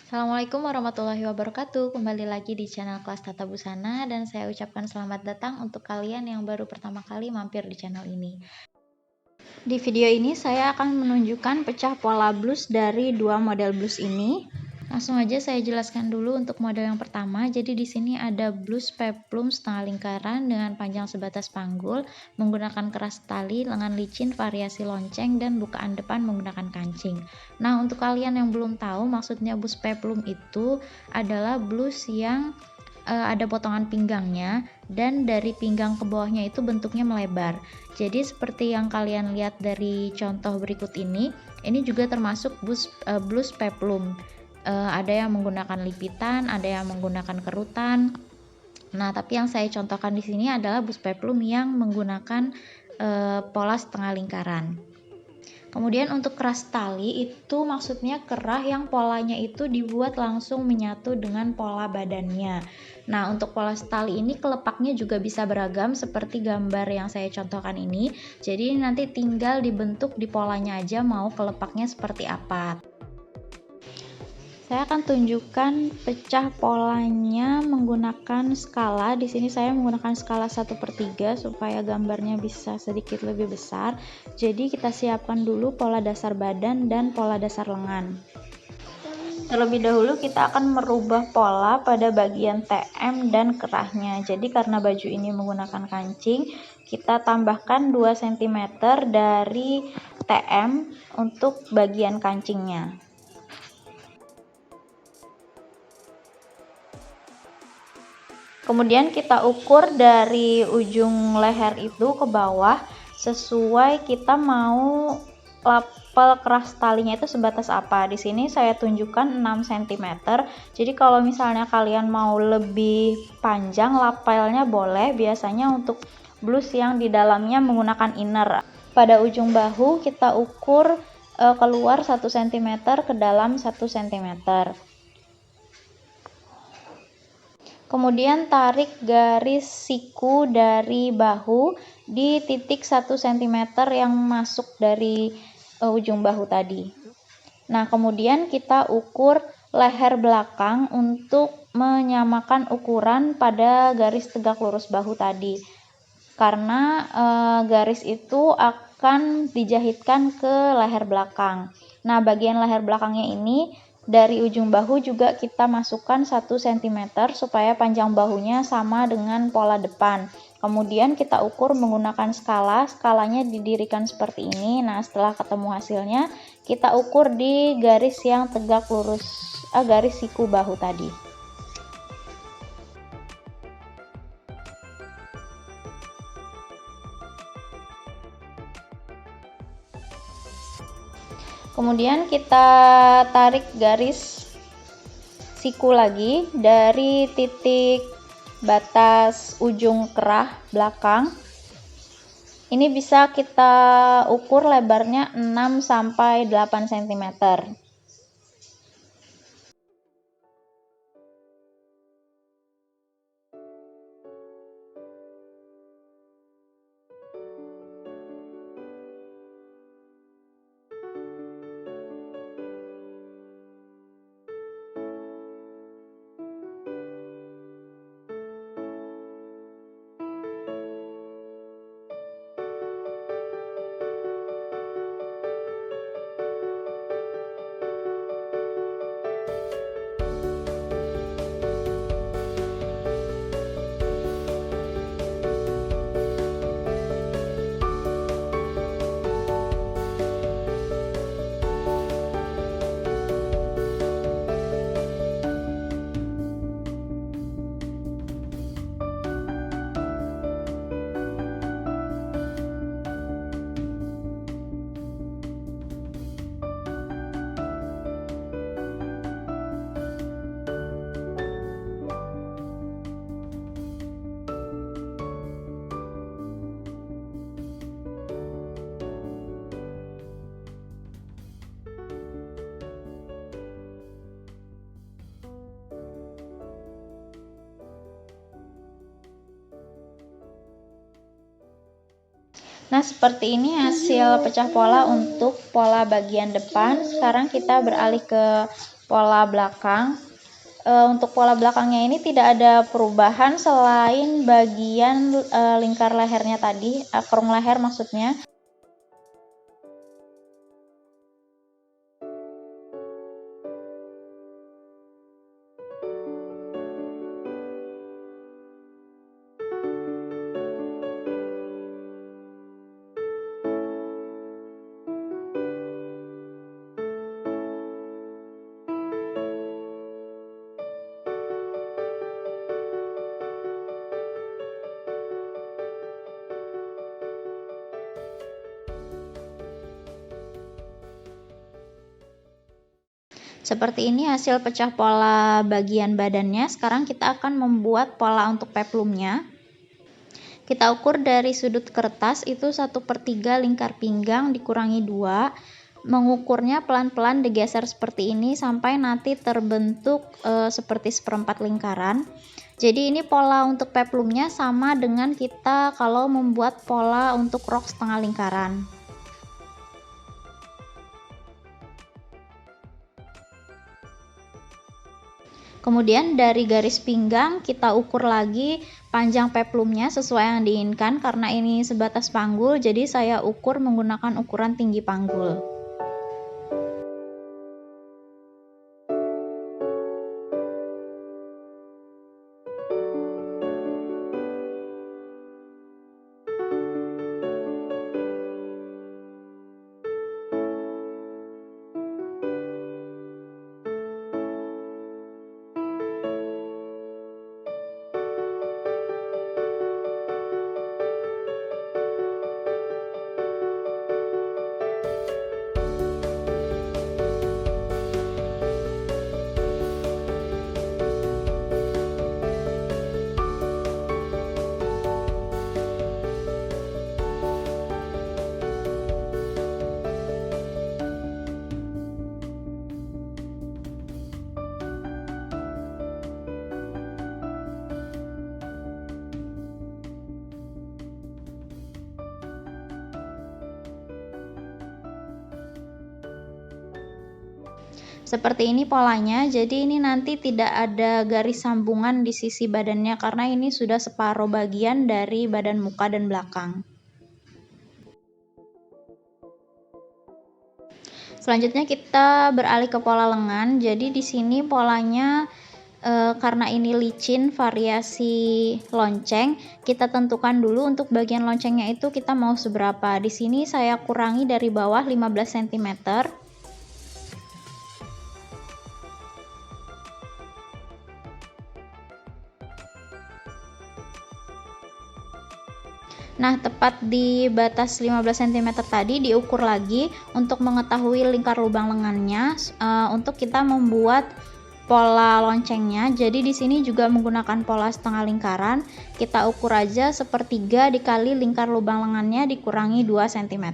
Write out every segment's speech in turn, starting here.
Assalamualaikum warahmatullahi wabarakatuh. Kembali lagi di channel Kelas Tata Busana dan saya ucapkan selamat datang untuk kalian yang baru pertama kali mampir di channel ini. Di video ini saya akan menunjukkan pecah pola blus dari dua model blus ini. Langsung aja saya jelaskan dulu untuk model yang pertama. Jadi di sini ada blus peplum setengah lingkaran dengan panjang sebatas panggul, menggunakan keras tali, lengan licin, variasi lonceng, dan bukaan depan menggunakan kancing. Nah, untuk kalian yang belum tahu, maksudnya blus peplum itu adalah blus yang ada potongan pinggangnya dan dari pinggang ke bawahnya itu bentuknya melebar. Jadi seperti yang kalian lihat dari contoh berikut ini juga termasuk blus peplum. Ada yang menggunakan lipitan, ada yang menggunakan kerutan. Nah, tapi yang saya contohkan di sini adalah blus peplum yang menggunakan pola setengah lingkaran. Kemudian untuk keras tali itu maksudnya kerah yang polanya itu dibuat langsung menyatu dengan pola badannya. Nah, untuk pola tali ini kelepaknya juga bisa beragam seperti gambar yang saya contohkan ini. Jadi nanti tinggal dibentuk di polanya aja mau kelepaknya seperti apa. Saya akan tunjukkan pecah polanya menggunakan skala. Di sini saya menggunakan skala 1/3 supaya gambarnya bisa sedikit lebih besar. Jadi kita siapkan dulu pola dasar badan dan pola dasar lengan. Terlebih dahulu kita akan merubah pola pada bagian TM dan kerahnya. Jadi karena baju ini menggunakan kancing, kita tambahkan 2 cm dari TM untuk bagian kancingnya. Kemudian kita ukur dari ujung leher itu ke bawah sesuai kita mau lapel keras talinya itu sebatas apa. Di sini saya tunjukkan 6 cm. Jadi kalau misalnya kalian mau lebih panjang lapelnya boleh, biasanya untuk blus yang di dalamnya menggunakan inner. Pada ujung bahu kita ukur keluar 1 cm ke dalam 1 cm. Kemudian tarik garis siku dari bahu di titik 1 cm yang masuk dari ujung bahu tadi. Nah, kemudian kita ukur leher belakang untuk menyamakan ukuran pada garis tegak lurus bahu tadi. Karena garis itu akan dijahitkan ke leher belakang. Nah, bagian leher belakangnya ini dari ujung bahu juga kita masukkan 1 cm supaya panjang bahunya sama dengan pola depan. Kemudian kita ukur menggunakan skala, skalanya didirikan seperti ini. Nah, setelah ketemu hasilnya, kita ukur di garis yang tegak lurus, garis siku bahu tadi. Kemudian kita tarik garis siku lagi dari titik batas ujung kerah belakang. Ini bisa kita ukur lebarnya 6 sampai 8 cm. Nah, seperti ini hasil pecah pola untuk pola bagian depan. Sekarang kita beralih ke pola belakang. Untuk pola belakangnya ini tidak ada perubahan selain bagian lingkar lehernya tadi, kerung leher maksudnya. Seperti ini hasil pecah pola bagian badannya. Sekarang kita akan membuat pola untuk peplumnya. Kita ukur dari sudut kertas itu 1/3 lingkar pinggang dikurangi 2. Mengukurnya pelan-pelan digeser seperti ini sampai nanti terbentuk seperti 1/4 lingkaran. Jadi ini pola untuk peplumnya sama dengan kita kalau membuat pola untuk rok setengah lingkaran. Kemudian dari garis pinggang kita ukur lagi panjang peplumnya sesuai yang diinginkan. Karena ini sebatas panggul, jadi saya ukur menggunakan ukuran tinggi panggul. Seperti ini polanya, jadi ini nanti tidak ada garis sambungan di sisi badannya karena ini sudah separuh bagian dari badan muka dan belakang. Selanjutnya kita beralih ke pola lengan. Jadi di sini polanya karena ini licin variasi lonceng, kita tentukan dulu untuk bagian loncengnya itu kita mau seberapa. Di sini saya kurangi dari bawah 15 cm. Nah, tepat di batas 15 cm tadi diukur lagi untuk mengetahui lingkar lubang lengannya untuk kita membuat pola loncengnya. Jadi di sini juga menggunakan pola setengah lingkaran. Kita ukur aja 1/3 dikali lingkar lubang lengannya dikurangi 2 cm.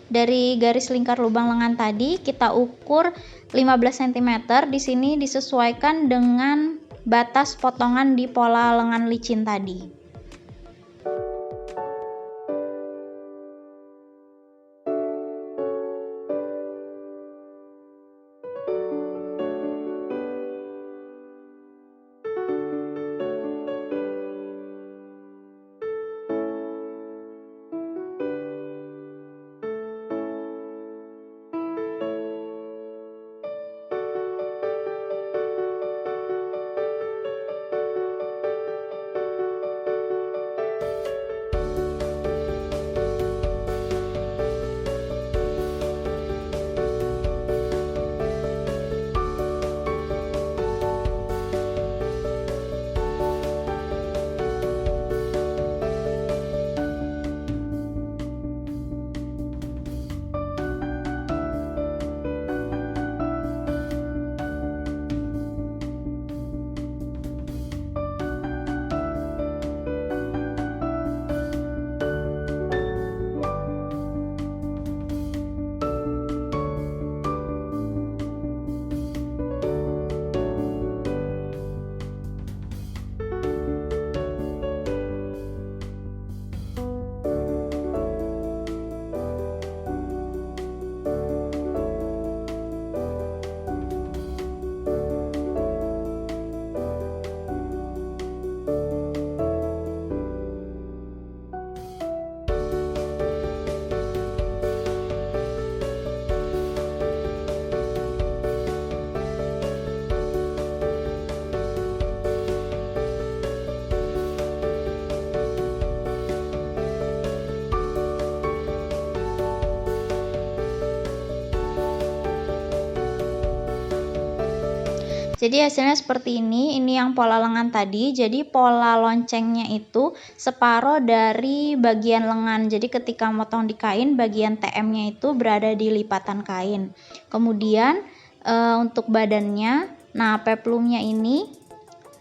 Dari garis lingkar lubang lengan tadi kita ukur 15 cm. Di sini disesuaikan dengan batas potongan di pola lengan licin tadi. Jadi hasilnya seperti ini yang pola lengan tadi. Jadi pola loncengnya itu separuh dari bagian lengan. Jadi ketika motong di kain, bagian TM-nya itu berada di lipatan kain. Kemudian untuk badannya, nah peplumnya ini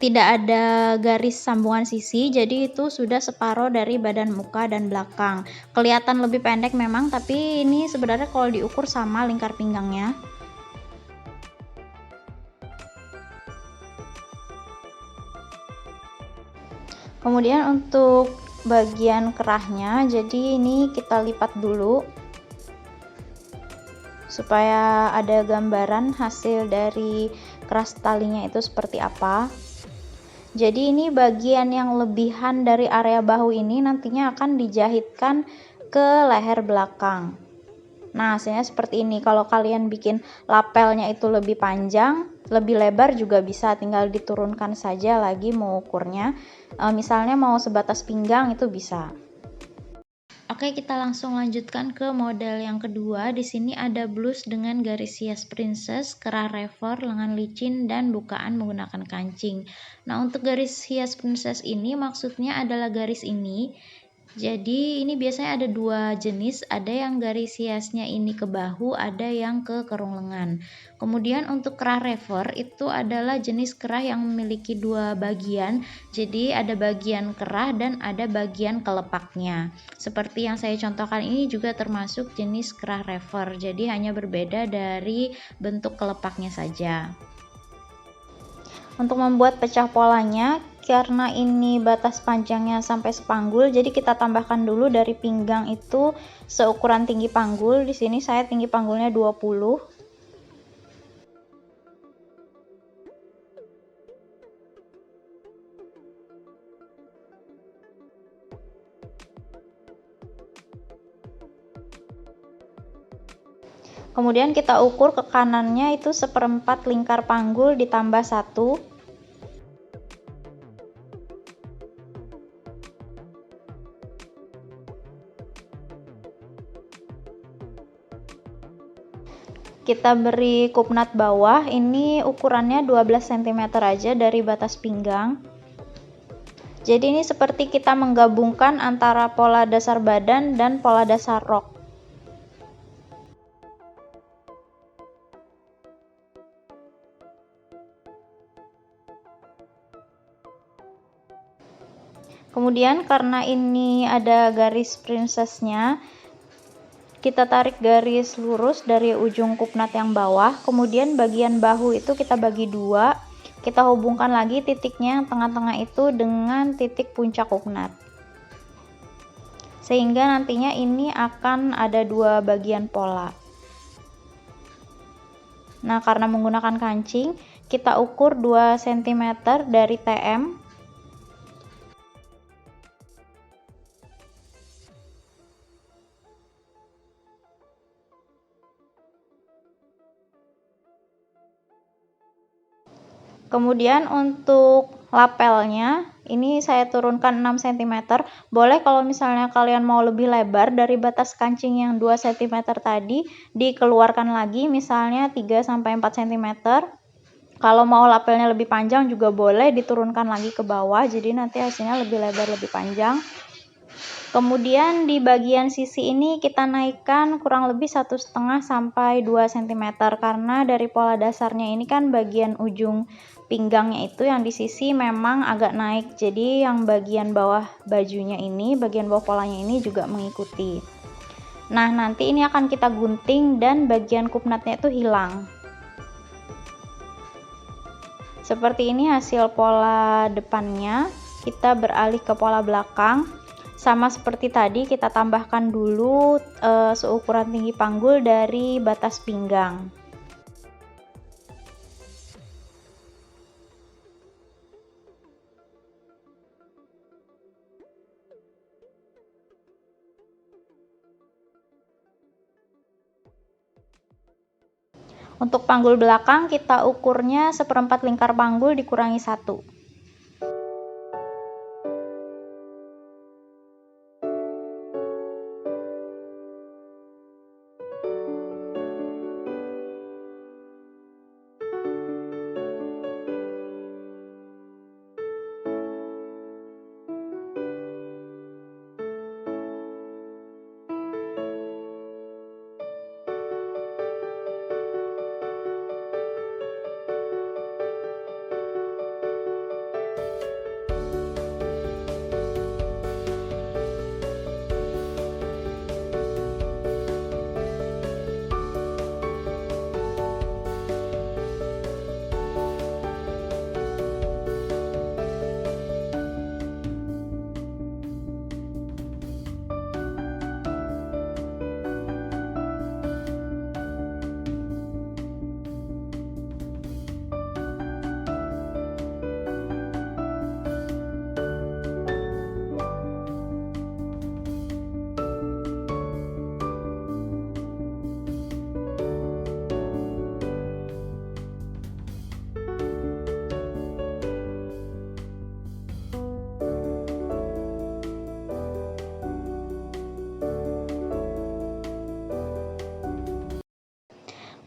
tidak ada garis sambungan sisi, jadi itu sudah separuh dari badan muka dan belakang. Kelihatan lebih pendek memang, tapi ini sebenarnya kalau diukur sama lingkar pinggangnya. Kemudian untuk bagian kerahnya, jadi ini kita lipat dulu supaya ada gambaran hasil dari kerah talinya itu seperti apa. Jadi ini bagian yang lebihan dari area bahu ini nantinya akan dijahitkan ke leher belakang. Nah, hasilnya seperti ini. Kalau kalian bikin lapelnya itu lebih panjang, lebih lebar juga bisa, tinggal diturunkan saja lagi mau ukurnya. Misalnya mau sebatas pinggang itu bisa. Oke, kita langsung lanjutkan ke model yang kedua. Di sini ada blus dengan garis hias princess, kerah rever, lengan licin, dan bukaan menggunakan kancing. Nah, untuk garis hias princess ini maksudnya adalah garis ini. Jadi ini biasanya ada dua jenis, ada yang garis hiasnya ini ke bahu, ada yang ke kerung lengan. Kemudian untuk kerah rever itu adalah jenis kerah yang memiliki dua bagian, jadi ada bagian kerah dan ada bagian kelepaknya. Seperti yang saya contohkan ini juga termasuk jenis kerah rever, jadi hanya berbeda dari bentuk kelepaknya saja. Untuk membuat pecah polanya, karena ini batas panjangnya sampai sepanggul, jadi kita tambahkan dulu dari pinggang itu seukuran tinggi panggul. Di sini saya tinggi panggulnya 20. Kemudian kita ukur ke kanannya itu 1/4 lingkar panggul ditambah 1. Kita beri kupnat bawah, ini ukurannya 12 cm aja dari batas pinggang. Jadi ini seperti kita menggabungkan antara pola dasar badan dan pola dasar rok. Kemudian karena ini ada garis princessnya, kita tarik garis lurus dari ujung kupnat yang bawah, kemudian bagian bahu itu kita bagi dua, kita hubungkan lagi titiknya yang tengah-tengah itu dengan titik puncak kupnat, sehingga nantinya ini akan ada dua bagian pola. Nah, karena menggunakan kancing, kita ukur 2 cm dari TM. Kemudian untuk lapelnya ini saya turunkan 6 cm. Boleh kalau misalnya kalian mau lebih lebar dari batas kancing yang 2 cm tadi, dikeluarkan lagi misalnya 3 sampai 4 cm. Kalau mau lapelnya lebih panjang juga boleh diturunkan lagi ke bawah, jadi nanti hasilnya lebih lebar, lebih panjang. Kemudian di bagian sisi ini kita naikkan kurang lebih 1,5 sampai 2 cm, karena dari pola dasarnya ini kan bagian ujung pinggangnya itu yang di sisi memang agak naik, jadi yang bagian bawah bajunya ini, bagian bawah polanya ini juga mengikuti. Nah, nanti ini akan kita gunting dan bagian kupnatnya itu hilang. Seperti ini hasil pola depannya. Kita beralih ke pola belakang. Sama seperti tadi, kita tambahkan dulu seukuran tinggi panggul dari batas pinggang. Untuk panggul belakang kita ukurnya 1/4 lingkar panggul dikurangi 1.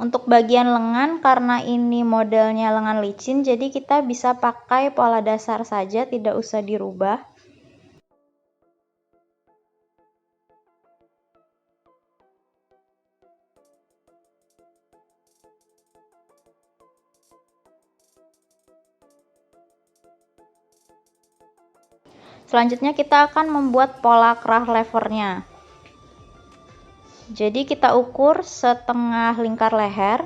Untuk bagian lengan, karena ini modelnya lengan licin, jadi kita bisa pakai pola dasar saja, tidak usah dirubah. Selanjutnya kita akan membuat pola kerah levernya. Jadi kita ukur setengah lingkar leher.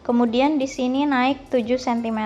Kemudian di sini naik 7 cm.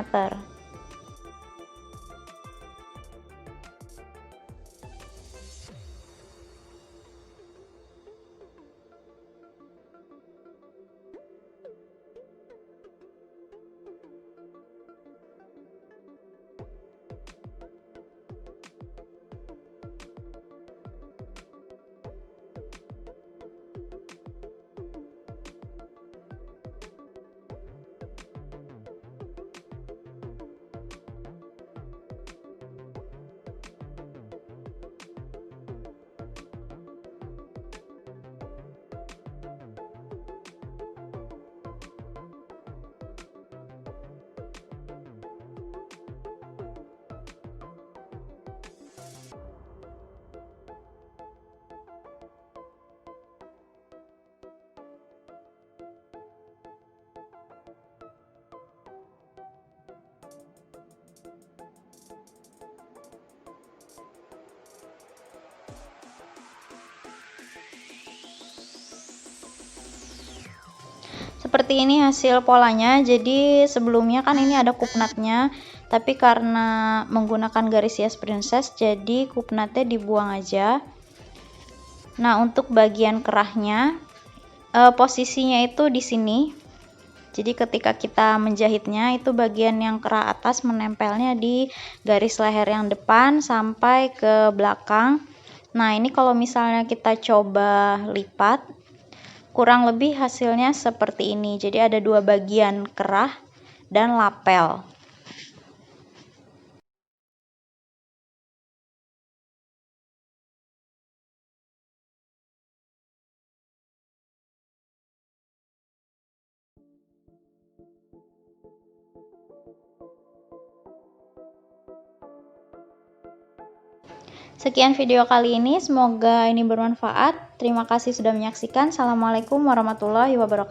Seperti ini hasil polanya. Jadi sebelumnya kan ini ada kupnatnya, tapi karena menggunakan garis hias princess, jadi kupnatnya dibuang aja. Nah, untuk bagian kerahnya, posisinya itu di sini. Jadi ketika kita menjahitnya, itu bagian yang kerah atas menempelnya di garis leher yang depan sampai ke belakang. Nah, ini kalau misalnya kita coba lipat, kurang lebih hasilnya seperti ini. Jadi ada dua bagian, kerah dan lapel. Sekian video kali ini, semoga ini bermanfaat. Terima kasih sudah menyaksikan. Assalamualaikum warahmatullahi wabarakatuh.